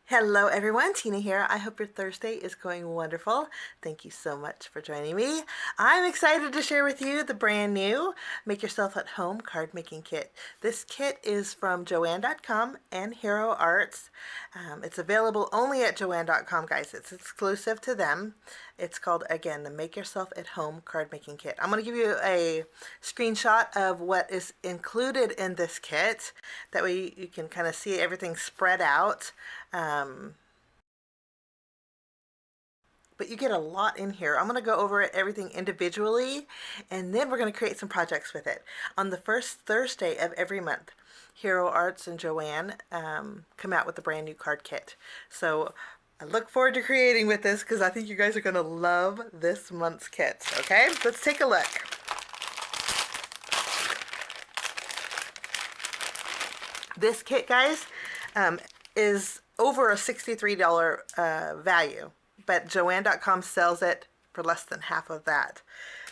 Hello everyone, Tina here. I hope your Thursday is going wonderful. Thank you so much for joining me. I'm excited to share with you the brand new Make Yourself at Home card making kit. This kit is from Joann.com and Hero Arts. It's available only at Joann.com, guys. It's exclusive to them. It's called, again, the Make Yourself at Home card making kit. I'm going to give you a screenshot of what is included in this kit. That way you can kind of see everything spread out. But you get a lot in here. I'm going to go over everything individually, and then we're going to create some projects with it. On the first Thursday of every month, Hero Arts and Joann come out with a brand new card kit. So I look forward to creating with this because I think you guys are going to love this month's kit. Okay, let's take a look. This kit, guys, is over a $63 value, but Joann.com sells it for less than half of that.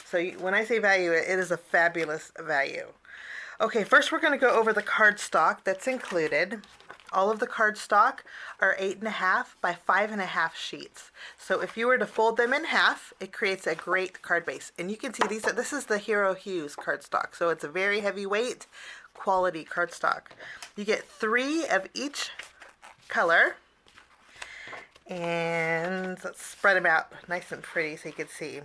So when I say value, it is a fabulous value. Okay, first we're going to go over the cardstock that's included. All of the cardstock are 8.5 by 5.5 sheets. So if you were to fold them in half, it creates a great card base. And you can see this is the Hero Hues cardstock. So it's a very heavyweight quality cardstock. You get 3 of each color, and let's spread them out nice and pretty so you can see.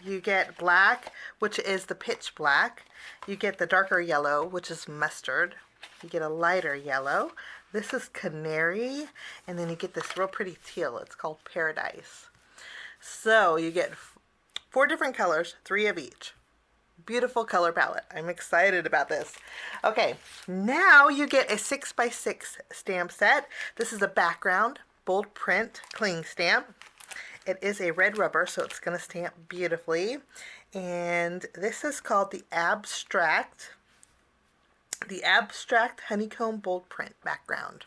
You get black, which is the pitch black. You get the darker yellow, which is mustard. You get a lighter yellow. This is canary, and then you get this real pretty teal. It's called paradise. So you get 4 different colors, 3 of each. Beautiful color palette. I'm excited about this. Okay, now you get a 6x6 stamp set. This is a background, bold print, cling stamp. It is a red rubber, so it's going to stamp beautifully. And this is called the Abstract Honeycomb Bold Print background.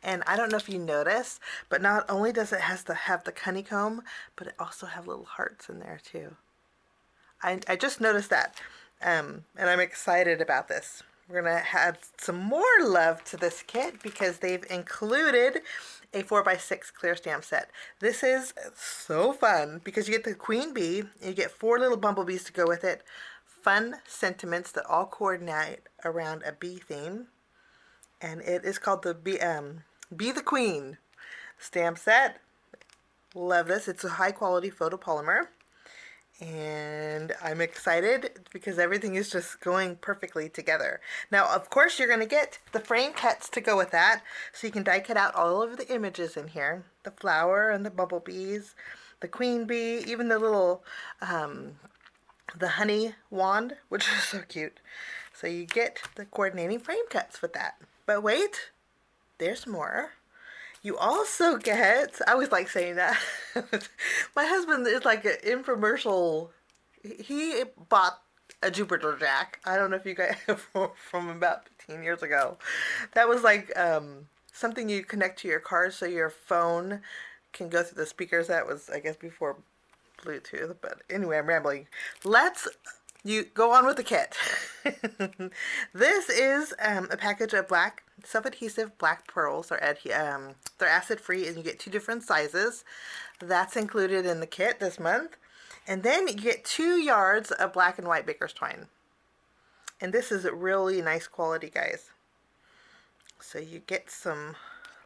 And I don't know if you notice, but not only does it have the honeycomb, but it also have little hearts in there too. I just noticed that, and I'm excited about this. We're going to add some more love to this kit because they've included a 4x6 clear stamp set. This is so fun because you get the queen bee, and you get 4 little bumblebees to go with it. Fun sentiments that all coordinate around a bee theme, and it is called the Be the Queen stamp set. Love this. It's a high quality photopolymer. And I'm excited because everything is just going perfectly together. Now, of course, you're going to get the frame cuts to go with that. So you can die cut out all of the images in here. The flower and the bumblebees, the queen bee, even the little, the honey wand, which is so cute. So you get the coordinating frame cuts with that. But wait, there's more. You also get, I always like saying that, my husband is like an infomercial. He bought a Jupiter Jack. I don't know if you guys, from about 15 years ago. That was like something you connect to your car so your phone can go through the speakers. That was, I guess, before Bluetooth. But anyway, I'm rambling. You go on with the kit. This is a package of black self-adhesive black pearls. They're acid-free, and you get 2 different sizes. That's included in the kit this month. And then you get 2 yards of black and white baker's twine. And this is really nice quality, guys. So you get some,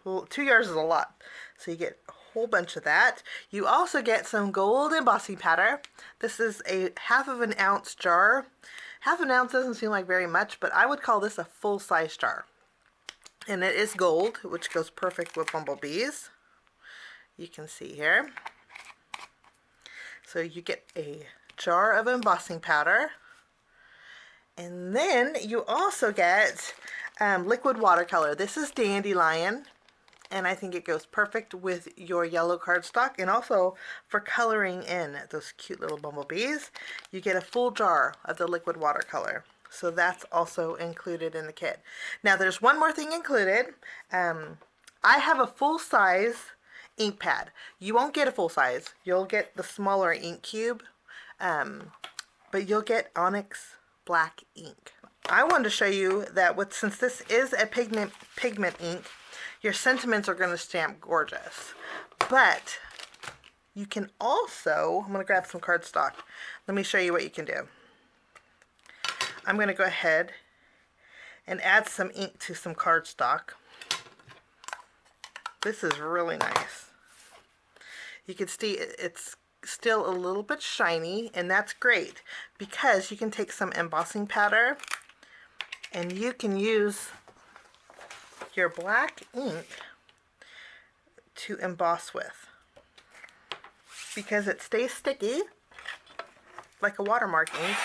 2 yards is a lot. So you get a whole bunch of that. You also get some gold embossing powder. This is a 1/2 ounce jar. 1/2 ounce doesn't seem like very much, but I would call this a full-size jar. And it is gold, which goes perfect with bumblebees. You can see here. So you get a jar of embossing powder. And then you also get liquid watercolor. This is Dandelion. And I think it goes perfect with your yellow cardstock, and also for coloring in those cute little bumblebees. You get a full jar of the liquid watercolor. So that's also included in the kit. Now there's one more thing included. I have a full-size ink pad. You won't get a full size. You'll get the smaller ink cube, but you'll get onyx black ink. I wanted to show you that since this is a pigment ink, your sentiments are going to stamp gorgeous. But you can also, I'm going to grab some cardstock. Let me show you what you can do. I'm going to go ahead and add some ink to some cardstock. This is really nice. You can see it's still a little bit shiny, and that's great because you can take some embossing powder and you can use your black ink to emboss with, because it stays sticky like a watermark ink.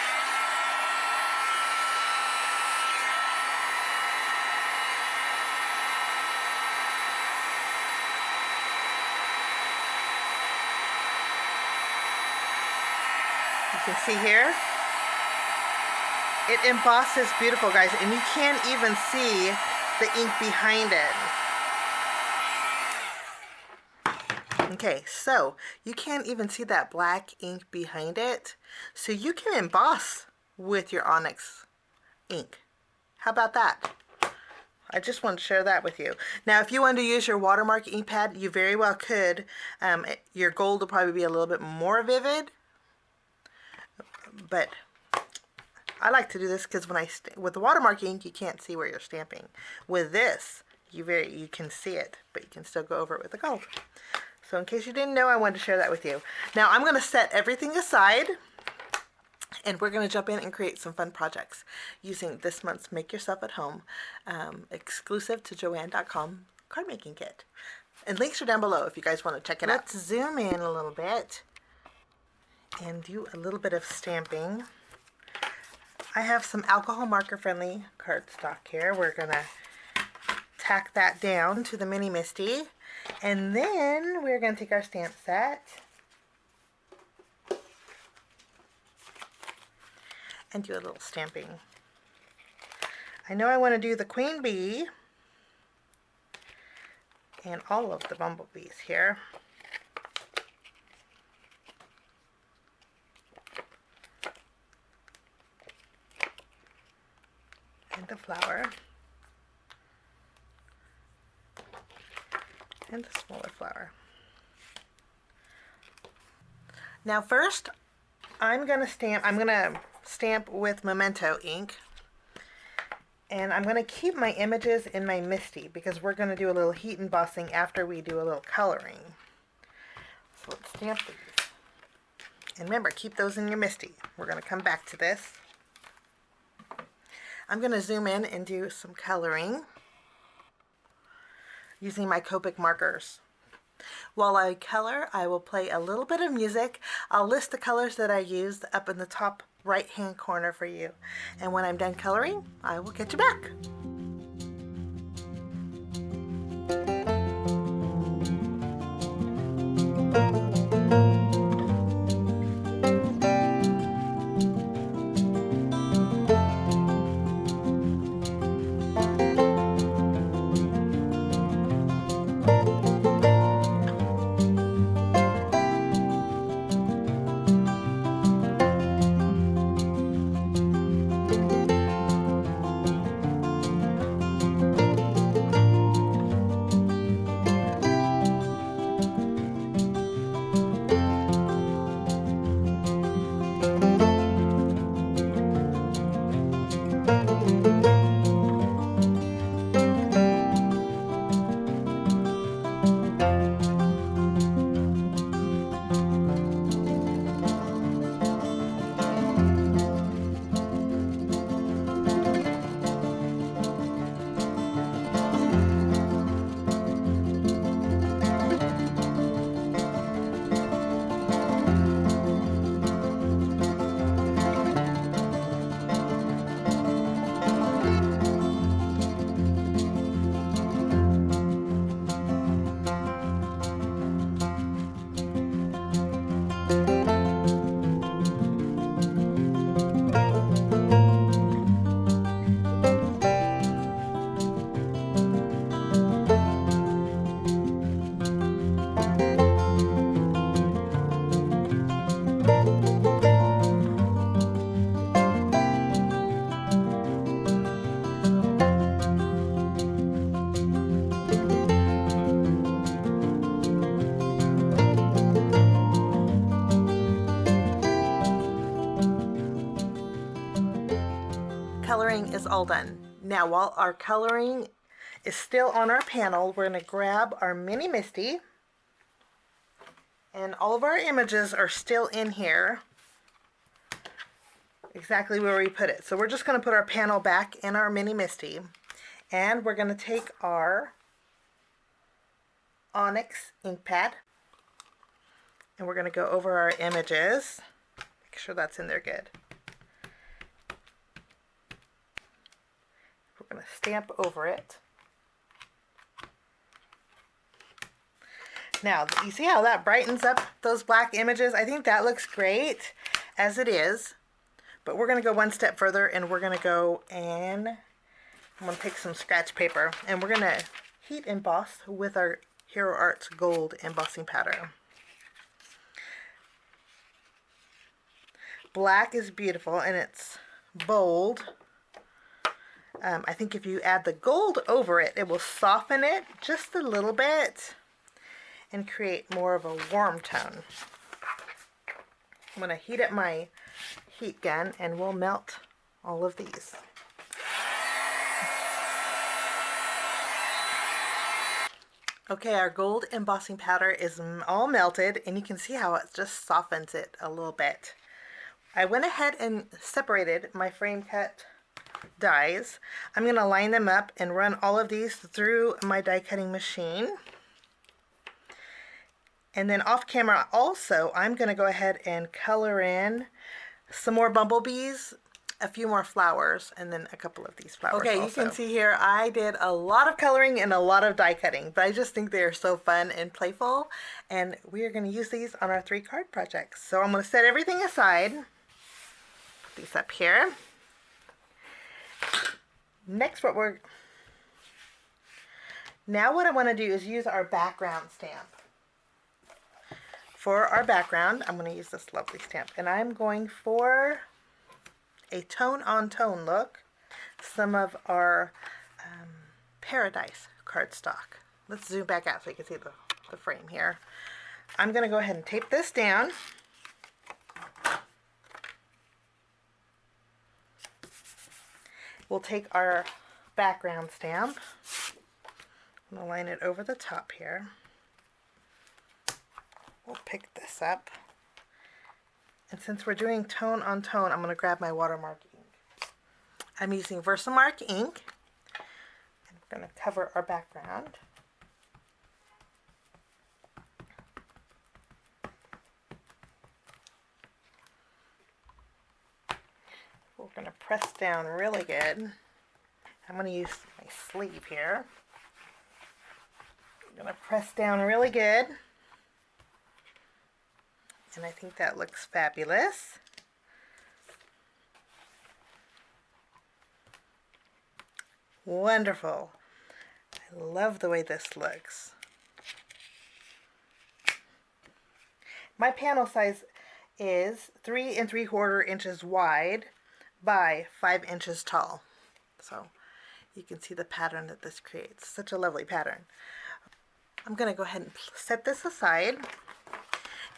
You can see here, it embosses beautiful, guys, and you can't even see the ink behind it. Okay, so you can't even see that black ink behind it, so you can emboss with your Onyx ink. How about that? I just wanted to share that with you. Now, if you want to use your watermark ink pad, you very well could. Your gold will probably be a little bit more vivid, but I like to do this because when with the watermark ink, you can't see where you're stamping. With this, you can see it, but you can still go over it with the gold. So in case you didn't know, I wanted to share that with you. Now I'm going to set everything aside, and we're going to jump in and create some fun projects using this month's Make Yourself at Home exclusive to Joann.com card making kit. And links are down below if you guys want to check it out. Let's zoom in a little bit and do a little bit of stamping. I have some alcohol marker friendly cardstock here. We're going to tack that down to the Mini Misty. And then we're going to take our stamp set and do a little stamping. I know I want to do the queen bee and all of the bumblebees here. And the flower. And a smaller flower. Now first, I'm gonna stamp with Memento ink, and I'm gonna keep my images in my Misty because we're gonna do a little heat embossing after we do a little coloring. So let's stamp these. And remember, keep those in your Misty. We're gonna come back to this. I'm gonna zoom in and do some coloring using my Copic markers. While I color, I will play a little bit of music. I'll list the colors that I used up in the top right hand corner for you. And when I'm done coloring, I will get you back. is all done. Now, while our coloring is still on our panel, we're going to grab our mini Misty, and all of our images are still in here, exactly where we put it. So we're just going to put our panel back in our mini Misty, and we're going to take our Onyx ink pad, and we're going to go over our images, make sure that's in there good. We're going to stamp over it. Now, you see how that brightens up those black images? I think that looks great as it is, but we're going to go one step further, and we're going to go and I'm going to take some scratch paper, and we're going to heat emboss with our Hero Arts gold embossing powder. Black is beautiful and it's bold. I think if you add the gold over it, it will soften it just a little bit and create more of a warm tone. I'm going to heat up my heat gun and we'll melt all of these. Okay, our gold embossing powder is all melted, and you can see how it just softens it a little bit. I went ahead and separated my frame cut dies. I'm going to line them up and run all of these through my die cutting machine. And then off camera also, I'm going to go ahead and color in some more bumblebees, a few more flowers, and then a couple of these flowers. Okay, also. You can see here I did a lot of coloring and a lot of die cutting, but I just think they are so fun and playful, and we are going to use these on our 3 card projects. So I'm going to set everything aside, put these up here. Next, what I want to do is use our background stamp. For our background, I'm going to use this lovely stamp, and I'm going for a tone-on-tone look. Some of our Paradise cardstock. Let's zoom back out so you can see the frame here. I'm going to go ahead and tape this down. We'll take our background stamp. I'm going to line it over the top here. We'll pick this up. And since we're doing tone on tone, I'm going to grab my watermark ink. I'm using Versamark ink. I'm going to cover our background. We're going to press down really good. I'm going to use my sleeve here. I'm going to press down really good. And I think that looks fabulous. Wonderful. I love the way this looks. My panel size is 3 3/4 inches wide by 5 inches tall. So you can see the pattern that this creates. Such a lovely pattern. I'm going to go ahead and set this aside.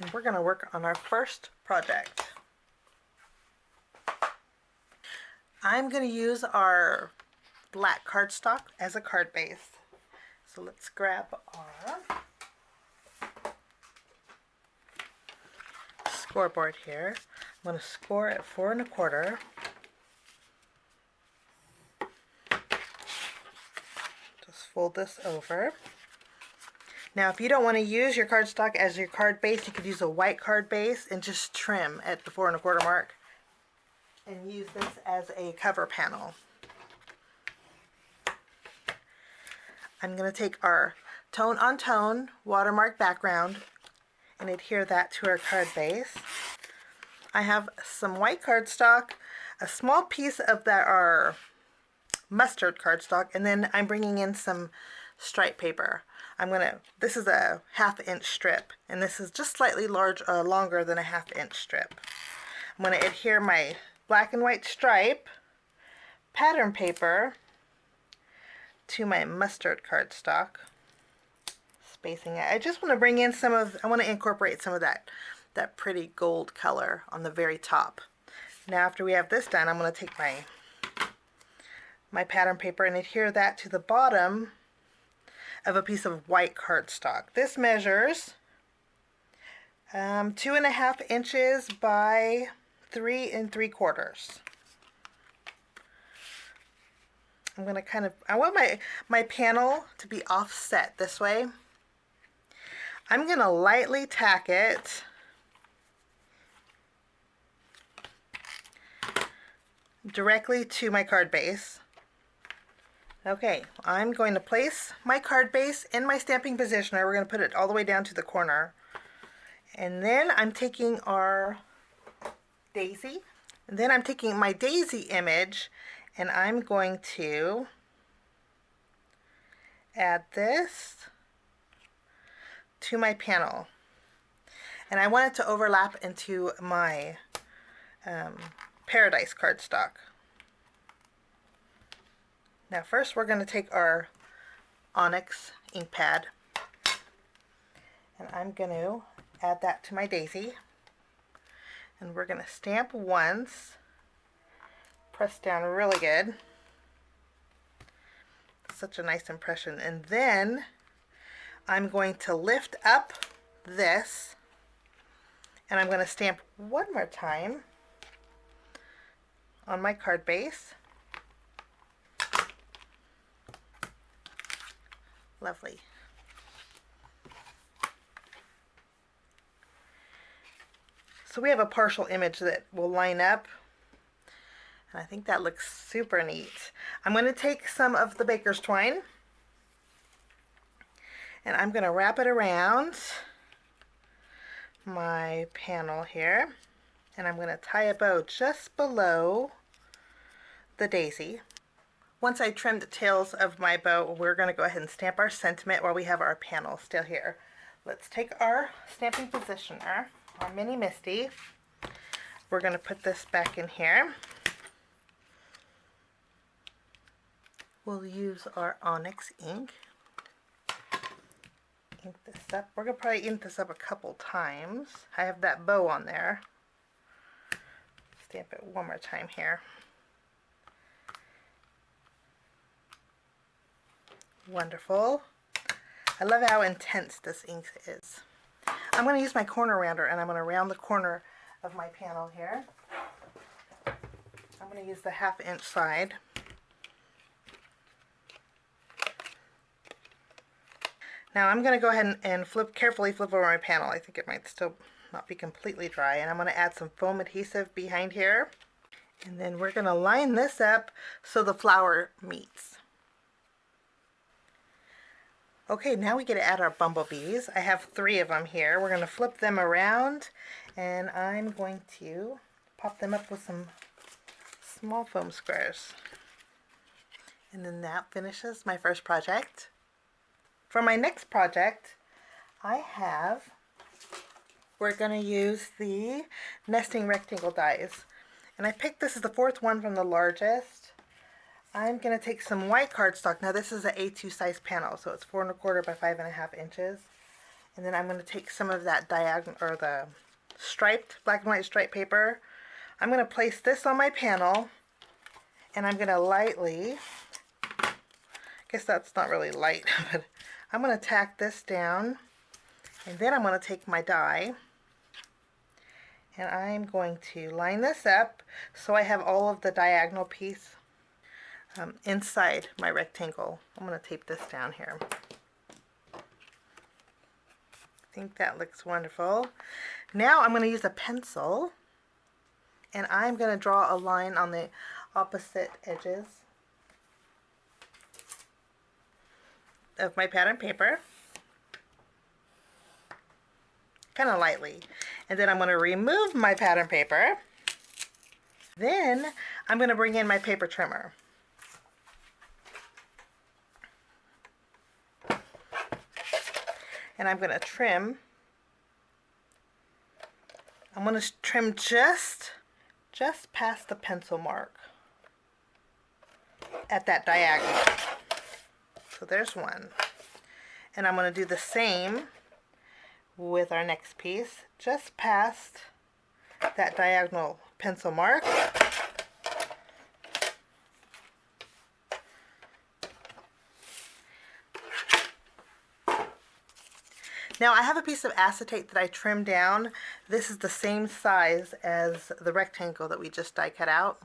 And we're going to work on our first project. I'm going to use our black cardstock as a card base. So let's grab our scoreboard here. I'm going to score at 4 1/4. Just fold this over. Now, if you don't want to use your cardstock as your card base, you could use a white card base and just trim at the 4 1/4 mark and use this as a cover panel. I'm going to take our tone on tone watermark background and adhere that to our card base. I have some white cardstock, a small piece of our mustard cardstock, and then I'm bringing in some stripe paper. This is a 1/2 inch strip, and this is just slightly longer than a 1/2 inch strip. I'm going to adhere my black and white stripe pattern paper to my mustard cardstock, spacing it. I just want to bring in I want to incorporate some of that pretty gold color on the very top. Now, after we have this done, I'm going to take my my pattern paper and adhere that to the bottom of a piece of white cardstock. This measures 2.5 inches by 3 3/4. I'm going to I want my panel to be offset this way. I'm going to lightly tack it directly to my card base. Okay, I'm going to place my card base in my stamping positioner. We're going to put it all the way down to the corner. And then I'm taking our daisy. And then I'm taking my daisy image and I'm going to add this to my panel. And I want it to overlap into my Paradise cardstock. Now first we're going to take our Onyx ink pad and I'm going to add that to my daisy. And we're going to stamp once, press down really good. Such a nice impression. And then I'm going to lift up this and I'm going to stamp one more time on my card base. Lovely. So we have a partial image that will line up. And I think that looks super neat. I'm going to take some of the baker's twine and I'm going to wrap it around my panel here. And I'm going to tie a bow just below the daisy. Once I trim the tails of my bow, we're going to go ahead and stamp our sentiment while we have our panel still here. Let's take our stamping positioner, our mini Misty. We're going to put this back in here. We'll use our Onyx ink. Ink this up. We're going to probably ink this up a couple times. I have that bow on there. Stamp it one more time here. Wonderful. I love how intense this ink is. I'm going to use my corner rounder and I'm going to round the corner of my panel here. I'm going to use the 1/2 inch side. Now I'm going to go ahead and carefully flip over my panel. I think it might still not be completely dry. And I'm going to add some foam adhesive behind here. And then we're going to line this up so the flower meets. Okay, now we get to add our bumblebees. I have 3 of them here. We're going to flip them around and I'm going to pop them up with some small foam squares. And then that finishes my first project. For my next project, we're going to use the nesting rectangle dies. And I picked this as the 4th one from the largest. I'm going to take some white cardstock. Now this is an A2 size panel, so it's 4 1/4 by 5.5 inches. And then I'm going to take some of that diagonal, or the striped, black and white striped paper. I'm going to place this on my panel, and I'm going to lightly, I guess that's not really light, but I'm going to tack this down, and then I'm going to take my die, and I'm going to line this up so I have all of the diagonal piece inside my rectangle. I'm going to tape this down here. I think that looks wonderful. Now I'm going to use a pencil and I'm going to draw a line on the opposite edges of my pattern paper, kind of lightly. And then I'm going to remove my pattern paper. Then I'm going to bring in my paper trimmer. And I'm going to trim. I'm going to trim just past the pencil mark at that diagonal. So there's one. And I'm going to do the same with our next piece, just past that diagonal pencil mark. Now I have a piece of acetate that I trimmed down. This is the same size as the rectangle that we just die cut out.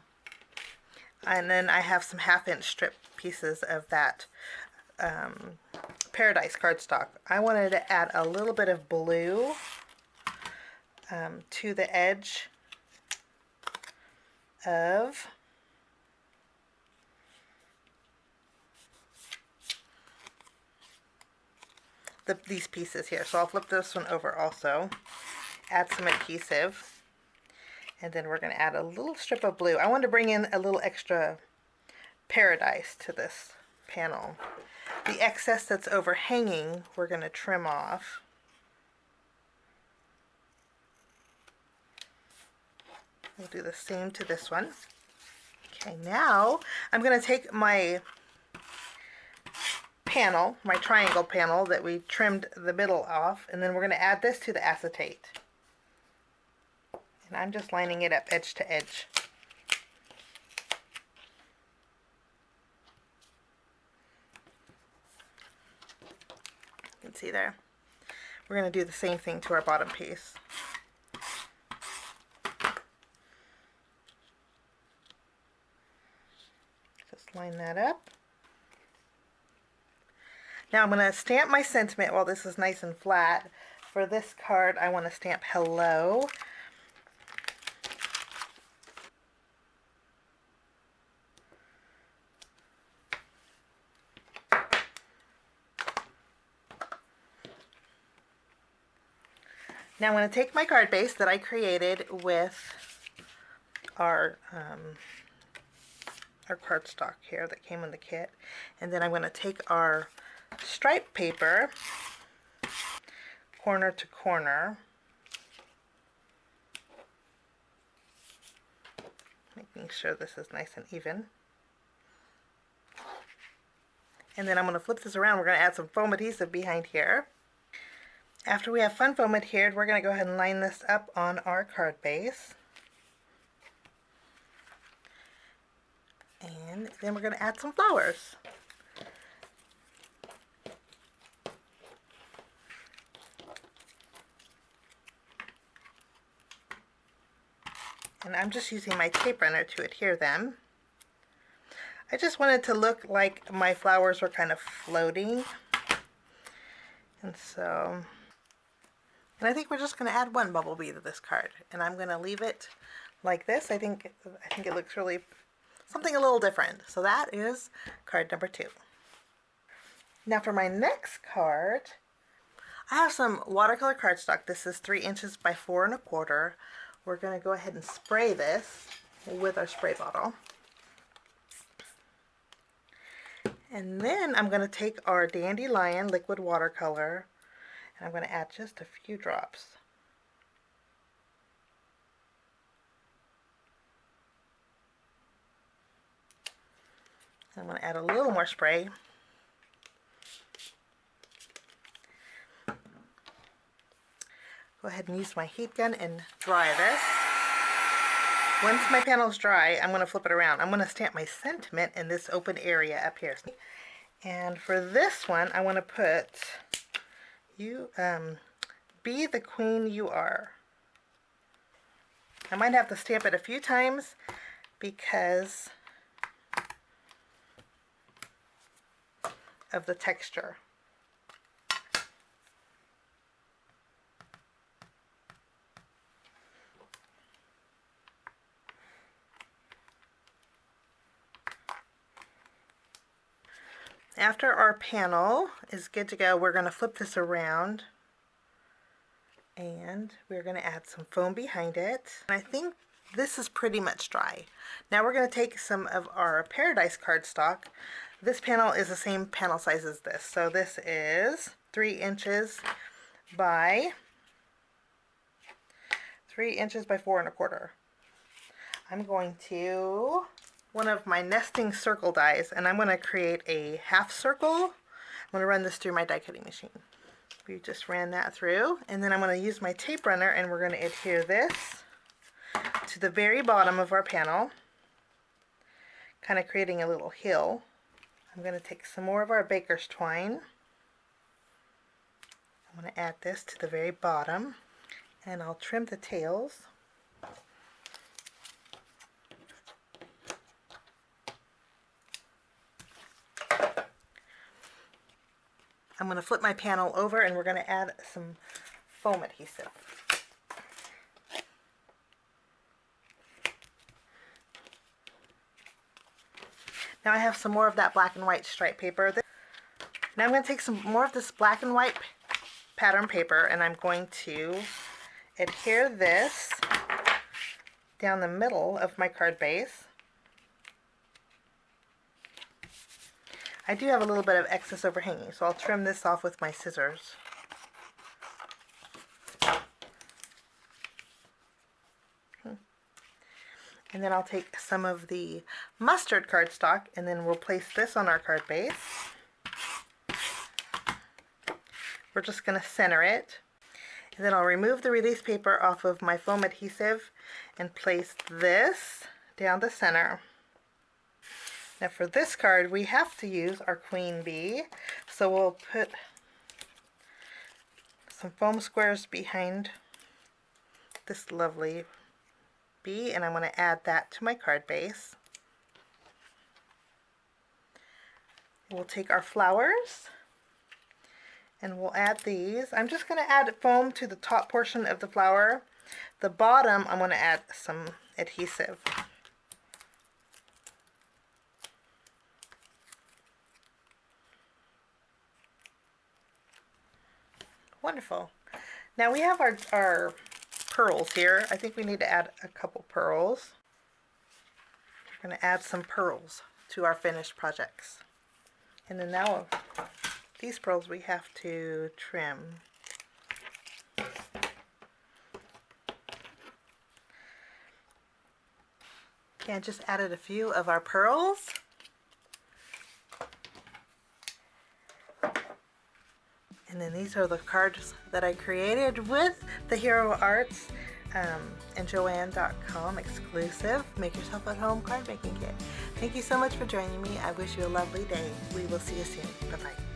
And then I have some 1/2 inch strip pieces of that Paradise cardstock. I wanted to add a little bit of blue to the edge of these pieces here. So I'll flip this one over also, add some adhesive, and then we're going to add a little strip of blue. I want to bring in a little extra paradise to this panel. The excess that's overhanging, we're going to trim off. We'll do the same to this one. Okay, now I'm going to take my panel, my triangle panel that we trimmed the middle off, and then we're going to add this to the acetate. And I'm just lining it up edge to edge. You can see there. We're going to do the same thing to our bottom piece. Just line that up. Now I'm going to stamp my sentiment while this is nice and flat. For this card, I want to stamp hello. Now I'm going to take my card base that I created with our cardstock here that came in the kit, and then I'm going to take our stripe paper corner to corner, making sure this is nice and even. And then I'm going to flip this around. We're going to add some foam adhesive behind here. After we have fun foam adhered, we're going to go ahead and line this up on our card base. And then we're going to add some flowers. And I'm just using my tape runner to adhere them. I just wanted to look like my flowers were kind of floating. And I think we're just going to add one bumblebee to this card. And I'm going to leave it like this. I think it looks really something a little different. So that is card number 2. Now for my next card, I have some watercolor cardstock. This is 3 inches by 4 1/4. We're going to go ahead and spray this with our spray bottle. And then I'm going to take our Dandelion liquid watercolor, and I'm going to add just a few drops. I'm going to add a little more spray. Go ahead and use my heat gun and dry this. Once my panel is dry, I'm going to flip it around. I'm going to stamp my sentiment in this open area up here. And for this one, I want to put, you be the queen you are. I might have to stamp it a few times because of the texture. After our panel is good to go, we're going to flip this around and we're going to add some foam behind it. And I think this is pretty much dry. Now we're going to take some of our Paradise cardstock. This panel is the same panel size as this. So this is 3 inches by 4 1/4. I'm going to one of my nesting circle dies, and I'm going to create a half circle. I'm going to run this through my die cutting machine. We just ran that through, and then I'm going to use my tape runner, and we're going to adhere this to the very bottom of our panel, kind of creating a little hill. I'm going to take some more of our baker's twine. I'm going to add this to the very bottom, and I'll trim the tails. I'm going to flip my panel over and we're going to add some foam adhesive. Now I have some more of that black and white stripe paper. Now I'm going to take some more of this black and white pattern paper and I'm going to adhere this down the middle of my card base. I do have a little bit of excess overhanging, so I'll trim this off with my scissors. And then I'll take some of the mustard cardstock and then we'll place this on our card base. We're just going to center it. And then I'll remove the release paper off of my foam adhesive and place this down the center. Now for this card we have to use our queen bee, so we'll put some foam squares behind this lovely bee and I'm going to add that to my card base. We'll take our flowers and we'll add these. I'm just going to add foam to the top portion of the flower. The bottom I'm going to add some adhesive. Wonderful. Now we have our pearls here. I think we need to add a couple pearls. We're going to add some pearls to our finished projects. And then now these pearls we have to trim. Okay, I just added a few of our pearls. And then these are the cards that I created with the Hero Arts and Joann.com exclusive Make Yourself at Home card making kit. Thank you so much for joining me. I wish you a lovely day. We will see you soon. Bye-bye.